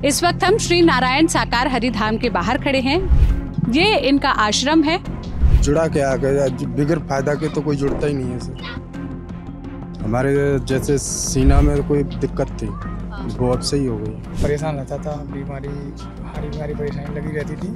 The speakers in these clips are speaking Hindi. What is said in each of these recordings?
इस वक्त हम श्री नारायण साकार हरि धाम के बाहर खड़े हैं। ये इनका आश्रम है। जुड़ा क्या बिगर फायदा के तो कोई जुड़ता ही नहीं है सर। हमारे जैसे सीना में कोई दिक्कत थी वो अब सही हो गई। परेशान रहता था, बीमारी हरी बीमारी परेशानी लगी रहती थी,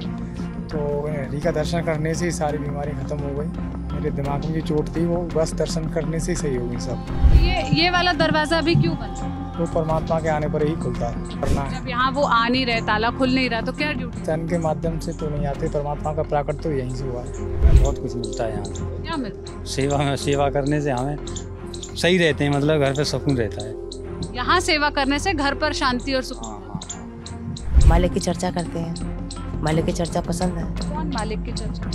तो हरि का दर्शन करने से ही सारी बीमारी खत्म हो गई। मेरे दिमाग में जो चोट थी वो बस दर्शन करने से ही सही हो गई सब। ये वाला दरवाजा अभी क्यों बंद? वो परमात्मा के आने पर ही खुलता है। करना है। जब यहाँ वो आ नहीं रहे, ताला खुल नहीं रहा, तो क्या ड्यूटी? सन के माध्यम से तो नहीं आते, परमात्मा का प्राकट तो यहीं से हुआ है। बहुत कुछ मिलता है यहाँ से। क्या मिलता है? सेवा करने से हमें सही रहते हैं, मतलब घर पे सुकून रहता है। यहाँ सेवा करने से घर पर शांति और सुकून। मालिक की चर्चा करते हैं, मालिक की चर्चा पसंद है। कौन मालिक की चर्चा?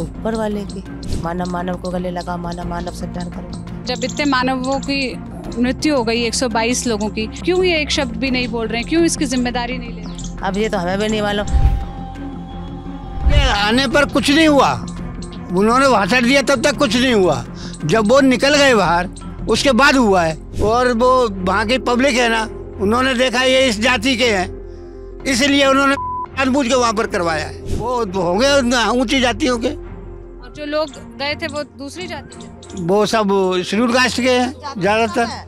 ऊपर वाले की। मानव मानव को गले लगा, मानव मानव से प्यार करो। जब इतने मानवों की मृत्यु हो गई, 122 लोगों की, क्यों ये एक शब्द भी नहीं बोल रहे हैं? क्यों इसकी जिम्मेदारी नहीं ले रहे? अब ये तो हमें भी नहीं मालूम। आने पर कुछ नहीं हुआ, उन्होंने भाषण दिया तब तक कुछ नहीं हुआ। जब वो निकल गए बाहर उसके बाद हुआ है। और वो वहाँ की पब्लिक है ना, उन्होंने देखा ये इस जाति के हैं, इसलिए उन्होंने जानबूझ के वहाँ पर करवाया है। वो होंगे ऊंची जातियों के, और जो लोग गए थे वो दूसरी जाति के, वो सब शेड्यूल कास्ट के हैं ज्यादातर।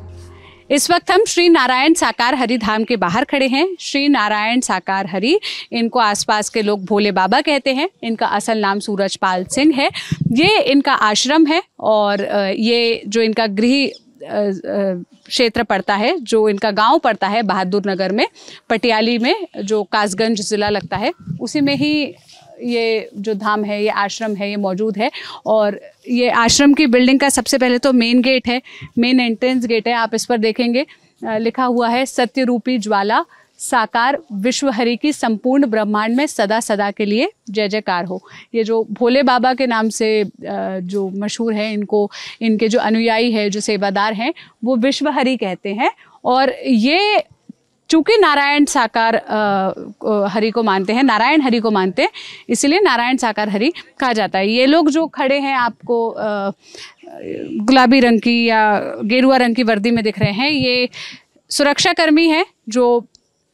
इस वक्त हम श्री नारायण साकार हरि धाम के बाहर खड़े हैं। श्री नारायण साकार हरि, इनको आसपास के लोग भोले बाबा कहते हैं। इनका असल नाम सूरजपाल सिंह है। ये इनका आश्रम है और ये जो इनका गृह क्षेत्र पड़ता है, जो इनका गांव पड़ता है बहादुर नगर में, पटियाली में, जो कासगंज ज़िला लगता है, उसी में ही ये जो धाम है, ये आश्रम है, ये मौजूद है। और ये आश्रम की बिल्डिंग का सबसे पहले तो मेन गेट है, मेन एंट्रेंस गेट है। आप इस पर देखेंगे लिखा हुआ है, सत्य रूपी ज्वाला साकार विश्व हरि की संपूर्ण ब्रह्मांड में सदा सदा के लिए जय जयकार हो। ये जो भोले बाबा के नाम से जो मशहूर है, इनको इनके जो अनुयायी है, जो सेवादार हैं, वो विश्व हरि कहते हैं। और ये चूँकि नारायण साकार हरि को मानते हैं, नारायण हरि को मानते हैं, इसलिए नारायण साकार हरि कहा जाता है। ये लोग जो खड़े हैं आपको गुलाबी रंग की या गेरुआ रंग की वर्दी में दिख रहे हैं, ये सुरक्षा कर्मी हैं जो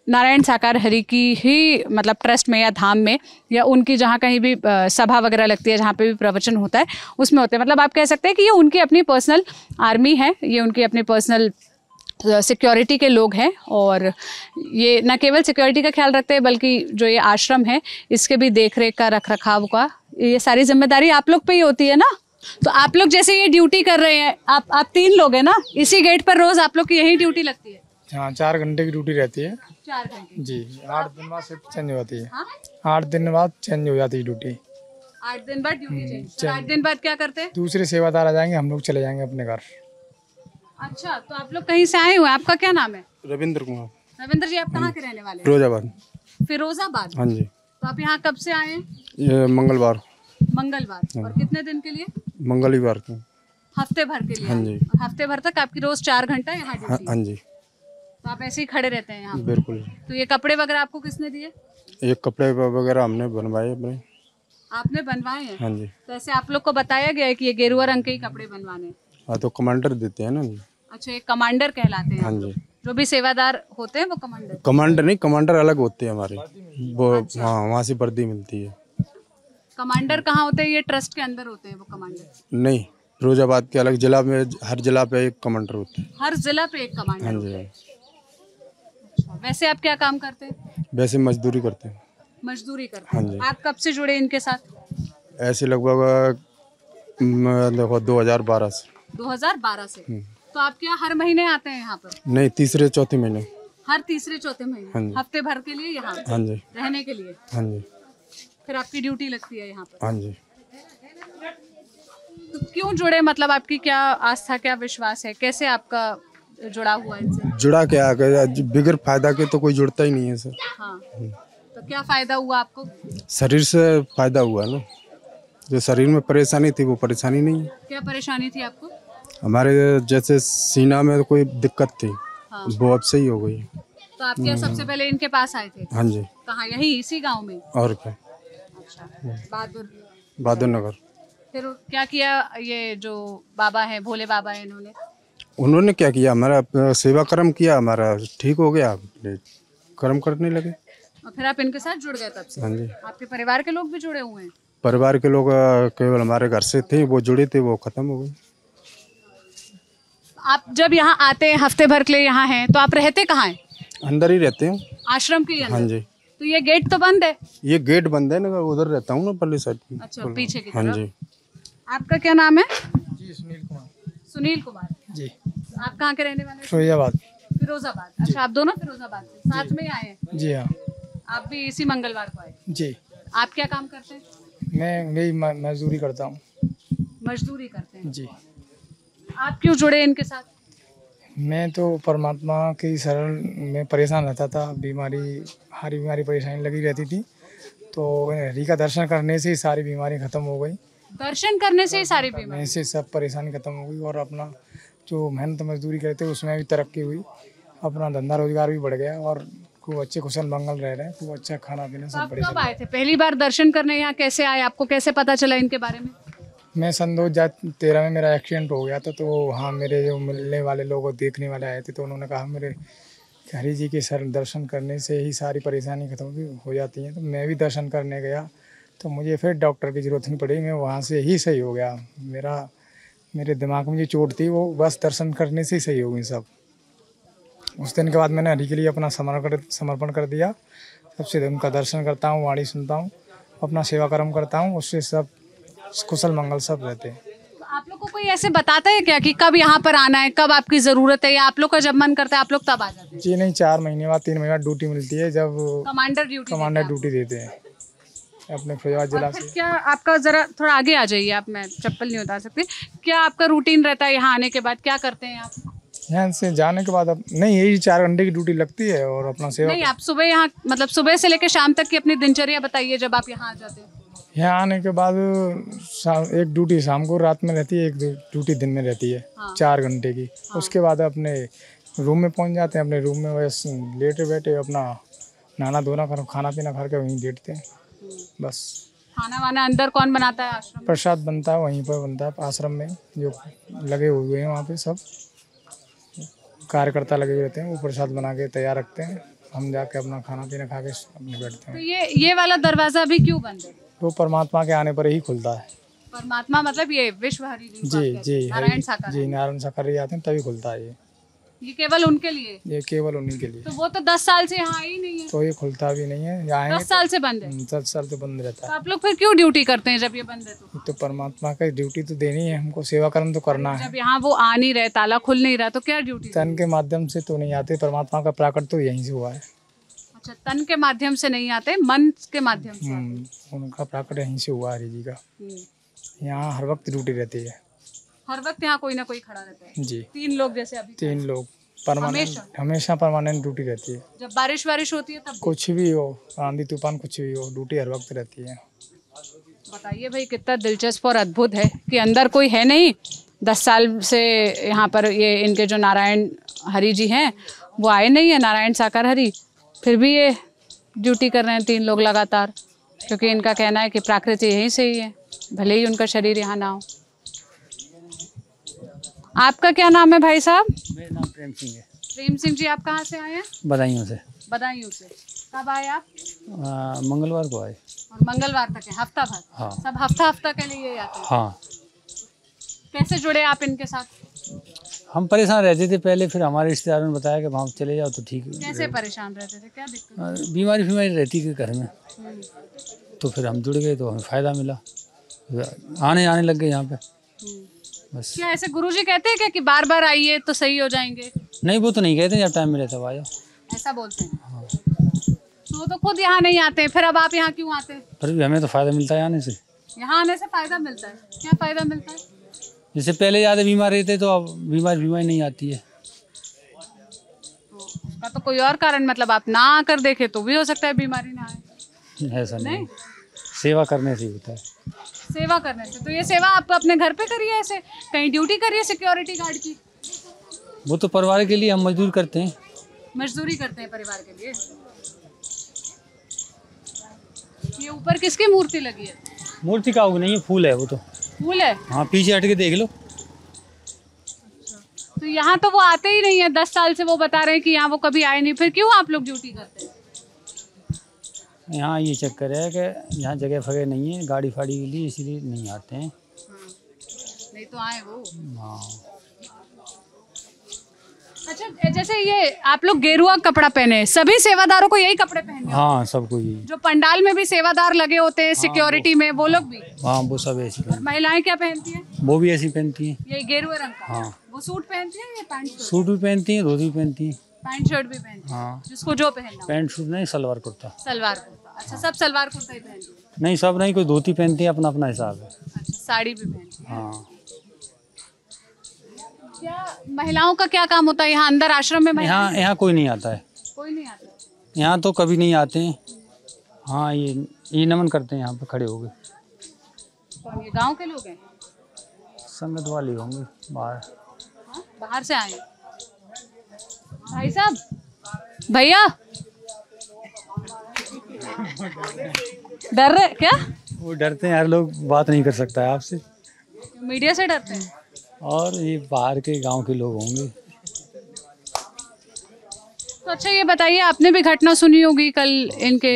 नारायण साकार हरि की ही मतलब ट्रस्ट में या धाम में या उनकी जहाँ कहीं भी सभा वगैरह लगती है, जहाँ पे भी प्रवचन होता है, उसमें होते हैं। मतलब आप कह सकते हैं कि ये उनकी अपनी पर्सनल आर्मी है, ये उनकी अपनी पर्सनल सिक्योरिटी के लोग हैं। और ये न केवल सिक्योरिटी का ख्याल रखते हैं, बल्कि जो ये आश्रम है इसके भी देख रेख का, रख रखाव का, ये सारी जिम्मेदारी आप लोग पे ही होती है ना। तो आप लोग जैसे ये ड्यूटी कर रहे हैं, आप 3 लोग हैं ना, इसी गेट पर रोज आप लोग की यही ड्यूटी लगती है? हाँ, 4 घंटे की ड्यूटी रहती है। 4 घंटे जी। 8 दिन बाद शिफ्ट चेंज हो जाती है। 8 दिन बाद चेंज हो जाती है ड्यूटी। 8 दिन बाद ड्यूटी चेंज। 8 दिन बाद क्या करते हैं? दूसरे सेवादार आ जाएंगे, हम लोग चले जाएंगे अपने घर। अच्छा, तो आप लोग कहीं से आए हुए हैं? आपका क्या नाम है? रविंद्र कुमार। रविंद्र जी, आप कहाँ के रहने वाले हैं? फिरोजाबाद। फिरोजाबाद? हाँ जी। तो आप यहाँ कब से आए हैं? ये मंगलवार। मंगलवार। और कितने दिन के लिए? मंगलवार को। हफ्ते भर के लिए? हाँ जी। और हफ्ते भर तक आपकी रोज 4 घंटा यहाँ ड्यूटी? हाँ जी। तो आप ऐसे ही खड़े रहते हैं यहाँ? बिल्कुल। तो ये कपड़े वगैरह आपको किसने दिए? ये कपड़े वगैरह हमने बनवाए अपने। आपने बनवाए हैं? हाँ जी। तो ऐसे आप लोग को बताया गया है कि ये गेरुआ रंग के ही कपड़े बनवाने? हाँ, तो कमांडर देते हैं ना जी। अच्छा, ये कमांडर कहलाते हैं? हाँ जी। जो भी सेवादार होते हैं वो कमांडर? कमांडर नहीं, कमांडर अलग होते हैं हमारे वो। हाँ, वहाँ से वर्दी मिलती है। कमांडर कहाँ होते हैं? ये ट्रस्ट के अंदर होते हैं वो कमांडर? नहीं, फिरोजाबाद के अलग जिला में, हर जिला पे एक कमांडर होते हैं। हर जिला पे एक कमांडर? हाँ होता जी। है। अच्छा, वैसे आप क्या काम करते हैं? वैसे मजदूरी करते हैं। मजदूरी करते हाँ हैं? जी। आप कब से जुड़े इनके साथ? ऐसे लगभग देखो 2012 से। 2012 से? तो आप क्या हर महीने आते हैं यहाँ पर? नहीं, तीसरे चौथे महीने। हर तीसरे चौथे महीने? हाँ जी। हफ्ते भर के लिए यहाँ हाँ जी। रहने के लिए? हाँ जी। फिर आपकी ड्यूटी लगती है यहाँ पर? हाँ जी। तो क्यों जुड़े? मतलब आपकी क्या आस्था, क्या विश्वास है, कैसे आपका जुड़ा हुआ इनसे? जुड़ा क्या बिगर फायदा के तो कोई जुड़ता ही नहीं है सर। हाँ, तो क्या फायदा हुआ आपको? शरीर से फायदा हुआ ना, जो शरीर में परेशानी थी वो परेशानी नहीं है। क्या परेशानी थी आपको? हमारे जैसे सीना में कोई दिक्कत थी, वो अब सही हो गई। तो आप क्या सबसे पहले इनके पास आए थे? हाँ जी। कहाँ? यही इसी गांव में? और क्या? अच्छा, बहादुर नगर। फिर क्या किया ये जो बाबा है, भोले बाबा है, इन्होंने? उन्होंने क्या किया, हमारा सेवा कर्म किया, हमारा ठीक हो गया। कर्म करने लगे। और फिर आप इनके साथ जुड़ गए तब से? हाँ जी। आपके परिवार के लोग भी जुड़े हुए हैं? परिवार के लोग केवल हमारे घर से थे, वो जुड़े थे, वो खत्म हो गए। आप जब यहाँ आते हैं हफ्ते भर के लिए यहाँ हैं तो आप रहते कहाँ हैं? अंदर ही रहते हैं। आश्रम के अंदर? हाँ जी। तो ये गेट तो बंद है? ये गेट बंद है ना, उधर रहता हूँ ना पल्ली साइड। अच्छा, पीछे की हाँ तरफ। जी। आपका क्या नाम है? जी सुनील कुमार। सुनील कुमार। जी आप कहाँ के रहने वाले हैं? फिरोजाबाद। फिरोजाबाद। अच्छा, आप दोनों फिरोजाबाद से साथ में आए हैं? जी हाँ। आप भी इसी मंगलवार को आए? जी आप क्या काम करते हैं? मैं यही मजदूरी करता हूँ। मजदूरी करते हैं। जी आप क्यों जुड़े इनके साथ? मैं तो परमात्मा की शरण में परेशान रहता था, हरी बीमारी परेशानी लगी रहती थी, तो हरि का दर्शन करने से ही सारी बीमारी खत्म हो गई। दर्शन करने से ही सारी बीमारी? से सब परेशानी खत्म हो गई और अपना जो मेहनत मजदूरी करते उसमें भी तरक्की हुई, अपना धंधा रोजगार भी बढ़ गया और खूब अच्छे कुशल मंगल रह रहे हैं, खूब अच्छा खाना पीना सब आप बढ़िया। कब आए थे? पहली बार दर्शन करने यहाँ कैसे आए? आपको कैसे पता चला इनके बारे में? मैं सन 2013 में मेरा एक्सीडेंट हो गया था, तो वहाँ मेरे जो मिलने वाले लोग और देखने वाले आए थे, तो उन्होंने कहा मेरे हरि जी के सर दर्शन करने से ही सारी परेशानी खत्म हो जाती है। तो मैं भी दर्शन करने गया, तो मुझे फिर डॉक्टर की ज़रूरत नहीं पड़ी, मैं वहाँ से ही सही हो गया। मेरे दिमाग में जो चोट थी वो बस दर्शन करने से ही सही हो गई सब। उस दिन के बाद मैंने हरि के लिए अपना समर्पण कर दिया। सबसे उनका दर्शन करता हूँ, वाणी सुनता हूँ, अपना सेवा कर्म करता हूँ, उससे सब कुशल मंगल सब रहते हैं। तो आप लोग को कोई ऐसे बताता है क्या कि कब यहाँ पर आना है, कब आपकी ज़रूरत है, या आप लोग का जब मन करता है आप लोग तब आ जाते हैं? जी नहीं, 4 महीने बाद 3 महीने बाद ड्यूटी मिलती है, जब कमांडर ड्यूटी देते हैं अपने फिरोजाबाद जिला से। क्या आपका जरा थोड़ा आगे आ जाइए आप, मैं चप्पल नहीं उतार सकती। क्या आपका रूटीन रहता है यहाँ आने के बाद? क्या करते हैं आप यहाँ से जाने के बाद? अब नहीं, यही 4 घंटे की ड्यूटी लगती है और अपना सेवा। नहीं, आप सुबह यहाँ मतलब सुबह से लेकर शाम तक की अपनी दिनचर्या बताइए जब आप यहाँ आ जाते हैं। यहाँ आने के बाद एक ड्यूटी शाम को रात में रहती है, एक ड्यूटी दिन में रहती है। हाँ। 4 घंटे की। उसके बाद अपने रूम में पहुँच जाते हैं, अपने रूम में बस लेटे बैठे अपना नहाना धोना कर, खाना पीना खा के वहीं लेटते हैं बस। खाना वाना अंदर कौन बनाता है? आश्रम में? प्रसाद बनता है, वहीं पर बनता है आश्रम में, जो लगे हुए हैं वहाँ पे सब कार्यकर्ता लगे हुए रहते हैं, वो प्रसाद बना के तैयार रखते हैं, हम जाके अपना खाना पीना खा के अपने बैठते तो हैं। ये वाला दरवाजा भी क्यों बंद है? वो परमात्मा के आने पर ही खुलता है। परमात्मा मतलब ये विश्व हरि जी जी नारायण साकार जी, नारायण साकार ही आते हैं तभी खुलता है ये केवल उनके लिए? ये केवल उन्हीं के लिए। तो वो तो 10 साल से यहाँ ही नहीं है। तो ये खुलता भी नहीं है, यहाँ 10 साल से बंद है। 10 साल तो बंद रहता तो है। आप लोग फिर क्यों ड्यूटी करते हैं जब ये बंद है? तो परमात्मा का ड्यूटी तो देनी है हमको, सेवा कर्म तो करना है। जब यहाँ वो आ नहीं रहे, ताला खुल नहीं रहा, तो क्या ड्यूटी? तन के माध्यम से तो नहीं आते, परमात्मा का प्राकट तो यहीं से हुआ है। अच्छा, तन के माध्यम से नहीं आते, मन के माध्यम से आते। उनका प्राकट यहीं से हुआ हरि जी का। हम्म। यहाँ हर वक्त ड्यूटी रहती है। हर वक्त यहाँ कोई ना कोई खड़ा रहता है? जी, 3 लोग जैसे अभी? 3 लोग परमानेंट, हमेशा परमानेंट ड्यूटी रहती है। जब बारिश होती है तब? कुछ भी हो, आंधी तूफान कुछ भी हो, ड्यूटी हर वक्त रहती है। बताइए भाई, कितना दिलचस्प और अद्भुत है कि अंदर कोई है नहीं। 10 साल से यहाँ पर ये इनके जो नारायण हरि जी हैं वो आए नहीं है, नारायण साकार हरि, फिर भी ये ड्यूटी कर रहे हैं 3 लोग लगातार, क्योंकि इनका कहना है कि प्रकृति यहीं से ही है, भले ही उनका शरीर यहाँ ना हो। आपका क्या नाम है भाई साहब? मेरा नाम प्रेम सिंह है। प्रेम सिंह जी, आप कहाँ से आए हैं? बदायूं से। बदायूं से। कब आए आप? मंगलवार को आए। और मंगलवार तक है, हफ्ता भर? हाँ। सब हफ्ता के लिए ही आते हैं? हाँ। कैसे जुड़े आप इनके साथ? हम परेशान रहते थे पहले, फिर हमारे रिश्तेदारों ने बताया कि वहाँ चले जाओ तो ठीक है। कैसे परेशान रहते थे, क्या दिक्कत? बीमारी रहती थी घर में, तो फिर हम जुड़ गए तो हमें फ़ायदा मिला, आने लग गए यहाँ पे बस। क्या ऐसे गुरुजी कहते हैं क्या कि बार बार आइए तो सही हो जाएंगे? नहीं, वो तो नहीं कहते, जब टाइम मिले तब आ जाओ, ऐसा बोलते हैं? तो वो तो खुद यहाँ नहीं आते, फिर अब आप यहाँ क्यों आते हैं? फिर भी हमें तो फ़ायदा मिलता है आने से। यहाँ आने से फ़ायदा मिलता है? क्या फ़ायदा मिलता है? जैसे पहले ज़्यादा बीमार रहते तो अब बीमारी नहीं आती है। उसका तो कोई और कारण, मतलब आप ना आकर देखे तो भी हो सकता है बीमारी ना आए। ऐसा नहीं, सेवा करने से होता है। सेवा करने से? तो ये सेवा आप अपने घर पे करिए, ऐसे कहीं ड्यूटी करिए सिक्योरिटी गार्ड की? वो तो परिवार के लिए हम मजदूर करते हैं। मजदूरी करते हैं परिवार के लिए। ये ऊपर किसकी मूर्ति लगी है? मूर्ति का नहीं है, फूल है वो तो। फूल है? हाँ, पीछे हट के देख लो। तो यहाँ तो वो आते ही नहीं है, 10 साल से वो बता रहे हैं कि यहाँ वो कभी आए नहीं, फिर क्यों आप लोग ड्यूटी करते हैं? यहाँ ये चक्कर है कि यहाँ जगह फगह नहीं है गाड़ी फाड़ी के लिए, इसलिए नहीं आते हैं। नहीं तो आए वो। हाँ। अच्छा, जैसे ये आप लोग गेरुआ कपड़ा पहने, सभी सेवादारों को यही कपड़े पहने? हाँ, सबको यही। जो पंडाल में भी सेवादार लगे होते हैं सिक्योरिटी में, वो लोग भी? हाँ, वो सब ऐसी पहनती महिलाएं क्या पहनती हैं? हैं, वो भी ऐसी पहनती हैं। यही गेरुआ रंग का? हाँ। वो सूट पहनती हैं या पैंट शर्ट? सूट भी पहनती हैं, धोती भी पहनती हैं। पैंट शर्ट भी पहनती हैं? हाँ। जिसको जो पहनना हो। पैंट शूट नहीं, सलवार कुर्ता। सलवार कुर्ता। अच्छा, सब सलवार कुर्ता ही पहनती हैं? नहीं, सब नहीं, कोई धोती पहनती है, अपना अपना हिसाब है। अच्छा, साड़ी भी पहनती हैं? हाँ। क्या महिलाओं का क्या काम होता है यहाँ अंदर आश्रम में? यहाँ कोई नहीं आता है। कोई नहीं आता? यहाँ तो कभी नहीं आते हैं। हाँ, ये नमन करते हैं यहाँ पे खड़े हो गए। तो ये गांव के लोग हैं? संगत वाले होंगे बाहर। हाँ? बाहर से आए? भाई साहब, भैया डर रहे क्या? वो डरते हैं यार, लोग बात नहीं कर सकता है आपसे। मीडिया से डरते हैं? और ये बाहर के गांव के लोग होंगे। तो अच्छा, ये बताइए, आपने भी घटना सुनी होगी कल इनके?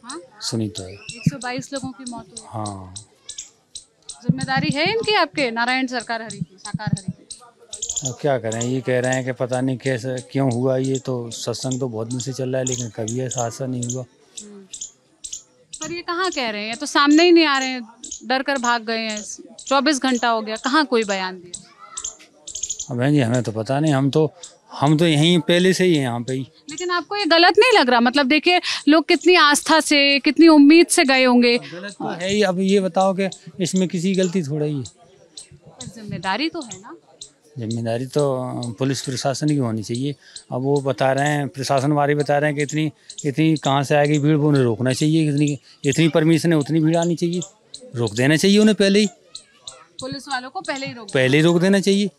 हाँ? सुनी तो है। 122 लोगों की मौत हुई। हाँ। जिम्मेदारी है इनकी, आपके नारायण साकार हरि की? अब क्या करें, ये कह रहे हैं कि पता नहीं कैसे क्यों हुआ। ये तो सत्संग तो बहुत दिन से चल रहा है, लेकिन कभी ऐसा हादसा नहीं हुआ। पर ये कहाँ कह रहे हैं? ये तो सामने ही नहीं आ रहे हैं, डर कर भाग गए हैं। 24 घंटा हो गया, कहाँ कोई बयान दिया? अब बहन जी, हमें तो पता नहीं, हम तो यहीं पहले से ही हैं, यहाँ पे ही। लेकिन आपको ये गलत नहीं लग रहा? मतलब देखिए, लोग कितनी आस्था से, कितनी उम्मीद से गए होंगे। गलत तो है ही। अब ये बताओ कि इसमें किसी गलती थोड़ा ही है। पर जिम्मेदारी तो है ना? जिम्मेदारी तो पुलिस प्रशासन की होनी चाहिए। अब वो बता रहे हैं, प्रशासन वाले बता रहे हैं कि इतनी कहाँ से आएगी भीड़, वो उन्हें रोकना चाहिए। इतनी परमिशन है, उतनी भीड़ आनी चाहिए, रोक देना चाहिए उन्हें पहले ही। पुलिस वालों को पहले ही रोक देना चाहिए।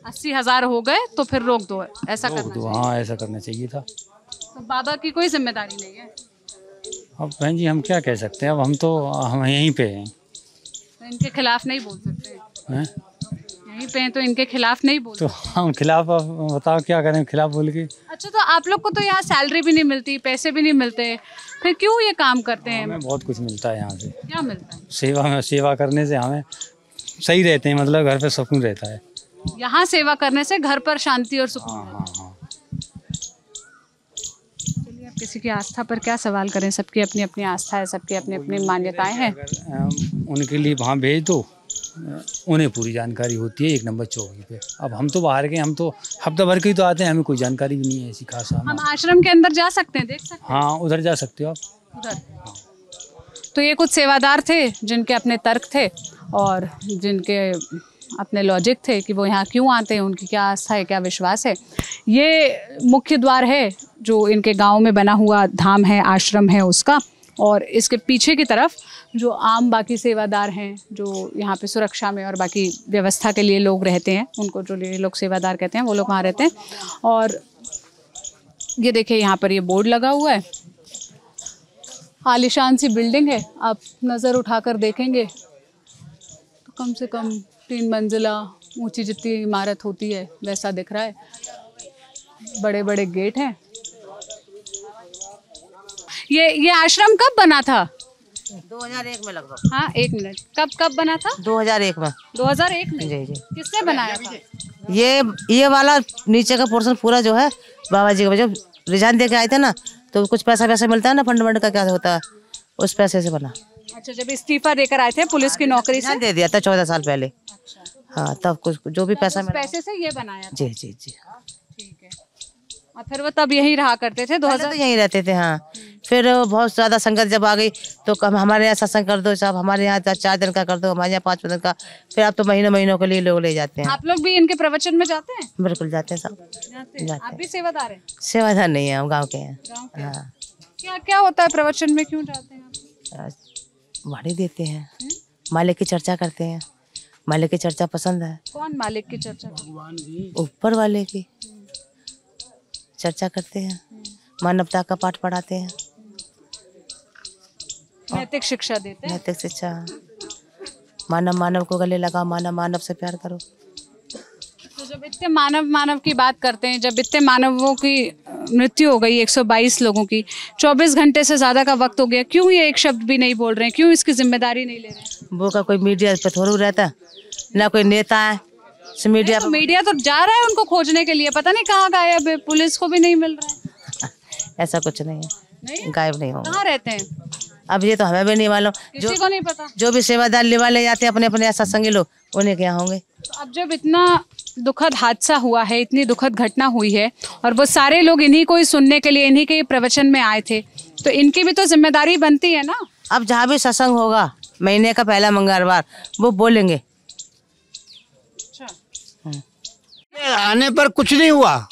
80,000 हो गए तो फिर रोक दो, ऐसा करना चाहिए। हाँ, ऐसा करना चाहिए था। तो बाबा की कोई जिम्मेदारी नहीं है? अब बहन जी, हम क्या कह सकते हैं? अब हम यहीं पे हैं। तो इनके खिलाफ नहीं बोल सकते हैं? यहीं पे हैं तो इनके खिलाफ नहीं बोल तो हम खिलाफ, बताओ क्या करें खिलाफ बोल के? अच्छा, तो आप लोग को तो यहाँ सैलरी भी नहीं मिलती, पैसे भी नहीं मिलते, फिर क्यों ये काम करते हैं? हमें बहुत कुछ मिलता है यहाँ से। क्या मिलता है? सेवा करने से हमें सही रहते हैं, मतलब घर पे सुकून रहता है। यहाँ सेवा करने से घर पर शांति और सुकून रहता है। हाँ। चलिए, आप किसी की आस्था पर क्या सवाल करें, सबकी अपनी अपनी आस्था है, सबकी अपनी अपनी मान्यताएं हैं। उनके लिए वहाँ भेज दो, उन्हें पूरी जानकारी होती है 1 नंबर चौकी पे। अब हम तो बाहर के, हम तो हफ्ता भर के ही तो आते हैं, हमें कोई जानकारी भी नहीं है ऐसी खास। हम आश्रम के अंदर जा सकते हैं, देख सकते हैं? हाँ, उधर जा सकते हो आप। उधर? तो ये कुछ सेवादार थे जिनके अपने तर्क थे और जिनके अपने लॉजिक थे कि वो यहाँ क्यों आते हैं, उनकी क्या आस्था है, क्या विश्वास है। ये मुख्य द्वार है जो इनके गांव में बना हुआ धाम है, आश्रम है उसका। और इसके पीछे की तरफ जो आम बाकी सेवादार हैं, जो यहाँ पे सुरक्षा में और बाकी व्यवस्था के लिए लोग रहते हैं, उनको जो ये लोग सेवादार कहते हैं, वो लोग वहाँ रहते हैं। और ये देखिए, यहाँ पर ये बोर्ड लगा हुआ है, आलीशान सी बिल्डिंग है। आप नज़र उठाकर देखेंगे तो कम से कम 3 मंजिला ऊंची जितनी इमारत होती है वैसा दिख रहा है। बड़े बड़े गेट हैं। ये आश्रम कब बना था? 2001 में लगभग। हाँ, 1 मिनट, कब बना था? 2001 में। 2001 में? जी जी। किसने बनाया था? ये वाला नीचे का पोर्शन पूरा जो है बाबा जी का, जब रिजाइन दे के आए थे ना, तो कुछ पैसा मिलता है ना, फंड का क्या होता है, उस पैसे से बना। अच्छा, जब इस्तीफा देकर आए थे पुलिस की नौकरी से? दे दिया था 14 साल पहले। अच्छा। हाँ, तब कुछ जो भी पैसा मिला, पैसे से ये बनाया था? जी जी जी। ठीक है। और फिर वो तब यहीं रहा करते थे? 2000 तो यहीं रहते थे। हाँ, फिर बहुत ज़्यादा संगत जब आ गई तो हमारे यहाँ सत्संग कर दो साहब, हमारे यहाँ 4 दिन का कर दो, हमारे यहाँ 5 दिन का। फिर अब तो महीनों के लिए लोग ले जाते हैं। आप लोग भी इनके प्रवचन में जाते हैं? बिल्कुल जाते हैं सब। जाते हैं। आप भी सेवादार हैं? सेवादार नहीं है, हम गाँव के हैं। गाँव के? हाँ। क्या क्या होता है प्रवचन में, क्यों जाते हैं आप? वाणी देते हैं, मालिक की चर्चा करते हैं। मालिक की चर्चा पसंद है। कौन मालिक की चर्चा? ऊपर वाले की चर्चा करते हैं, मानवता का पाठ पढ़ाते हैं, नैतिक शिक्षा देते हैं। नैतिक शिक्षा, मानव को गले लगा, मानव से प्यार करो। जब इतने मानव की बात करते हैं, जब इतने मानवों की मृत्यु हो गई 122 लोगों की, 24 घंटे से ज़्यादा का वक्त हो गया, क्यों ये एक शब्द भी नहीं बोल रहे हैं, क्यों इसकी जिम्मेदारी नहीं ले रहे हैं? वो का कोई मीडिया पे थोड़ा रहता, ना कोई नेता है मीडिया तो मीडिया तो जा रहा है उनको खोजने के लिए, पता नहीं कहाँ गायब है, पुलिस को भी नहीं मिल रहा है। ऐसा कुछ नहीं है, गायब नहीं होगा। कहाँ रहते हैं? अब ये तो हमें भी नहीं मालूम, किसी को नहीं पता। जो भी सेवादार लेवा ले जाते हैं अपने अपने सत्संगी लोग, उन्हें क्या होंगे। तो अब जब इतना दुखद हादसा हुआ है, इतनी दुखद घटना हुई है, और वो सारे लोग इन्हीं को ही सुनने के लिए, इन्हीं के प्रवचन में आए थे, तो इनकी भी तो जिम्मेदारी बनती है ना। अब जहाँ भी सत्संग होगा महीने का पहला मंगलवार, वो बोलेंगे। आने पर कुछ नहीं हुआ,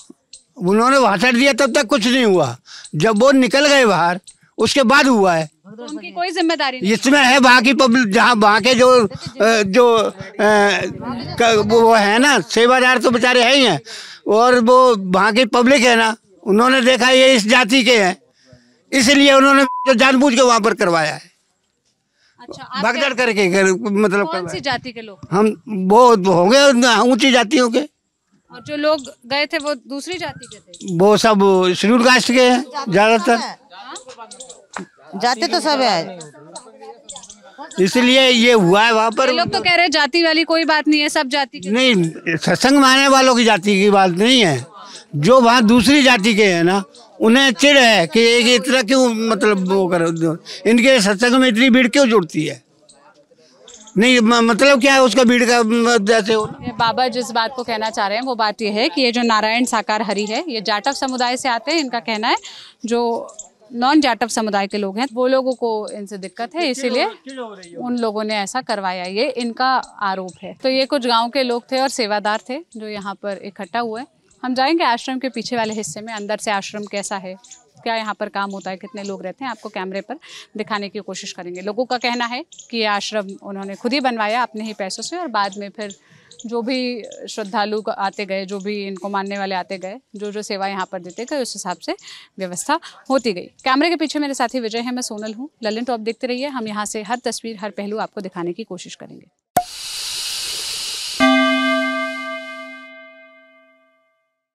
उन्होंने भाषण दिया तब तक कुछ नहीं हुआ, जब वो निकल गए बाहर उसके बाद हुआ है। तो उनकी कोई जिम्मेदारी नहीं। इसमें है वहाँ की पब्लिक, जहाँ वहाँ के जो वो है ना सेवादार तो बेचारे है ही हैं, और वो वहाँ की पब्लिक है ना, उन्होंने देखा ये इस जाति के हैं, इसलिए उन्होंने जो जानबूझ के वहाँ पर करवाया है। अच्छा, भगदड़ करके मतलब कौन सी जाति के लोग? हम वो होंगे ऊंची जातियों के, और जो लोग गए थे वो दूसरी जाति के थे? वो सब शेड्यूल कास्ट के हैं ज्यादातर, जाते तो सब है, इसलिए ये हुआ है वहाँ पर। ये लोग तो कह रहे हैं जाति वाली कोई बात नहीं है, सब जाति के। नहीं, सत्संग मानने वालों की जाति की बात नहीं है, जो वहाँ दूसरी जाति के हैं ना, उन्हें चिढ़ है कि एक इतना क्यों मतलब वो करो, इनके सत्संग में इतनी भीड़ क्यों जुड़ती है, नहीं मतलब क्या है उसका भीड़ का जैसे ये बाबा जिस बात को कहना चाह रहे हैं वो बात ये है कि ये जो नारायण साकार हरि है, ये जाटव समुदाय से आते हैं। इनका कहना है जो नॉन जाटव समुदाय के लोग हैं वो लोगों को इनसे दिक्कत है, इसीलिए उन लोगों ने ऐसा करवाया, ये इनका आरोप है। तो ये कुछ गाँव के लोग थे और सेवादार थे जो यहाँ पर इकट्ठा हुए। हम जाएंगे आश्रम के पीछे वाले हिस्से में, अंदर से आश्रम कैसा है, क्या यहाँ पर काम होता है, कितने लोग रहते हैं, आपको कैमरे पर दिखाने की कोशिश करेंगे। लोगों का कहना है कि ये आश्रम उन्होंने खुद ही बनवाया अपने ही पैसों से, और बाद में फिर जो भी श्रद्धालु आते गए, जो भी इनको मानने वाले आते गए, जो जो सेवा यहाँ पर देते गए, उस हिसाब से व्यवस्था होती गई। कैमरे के पीछे मेरे साथी विजय है, मैं सोनल हूँ। ललन टॉप देखते रहिए, हम यहाँ से हर तस्वीर, हर पहलू आपको दिखाने की कोशिश करेंगे।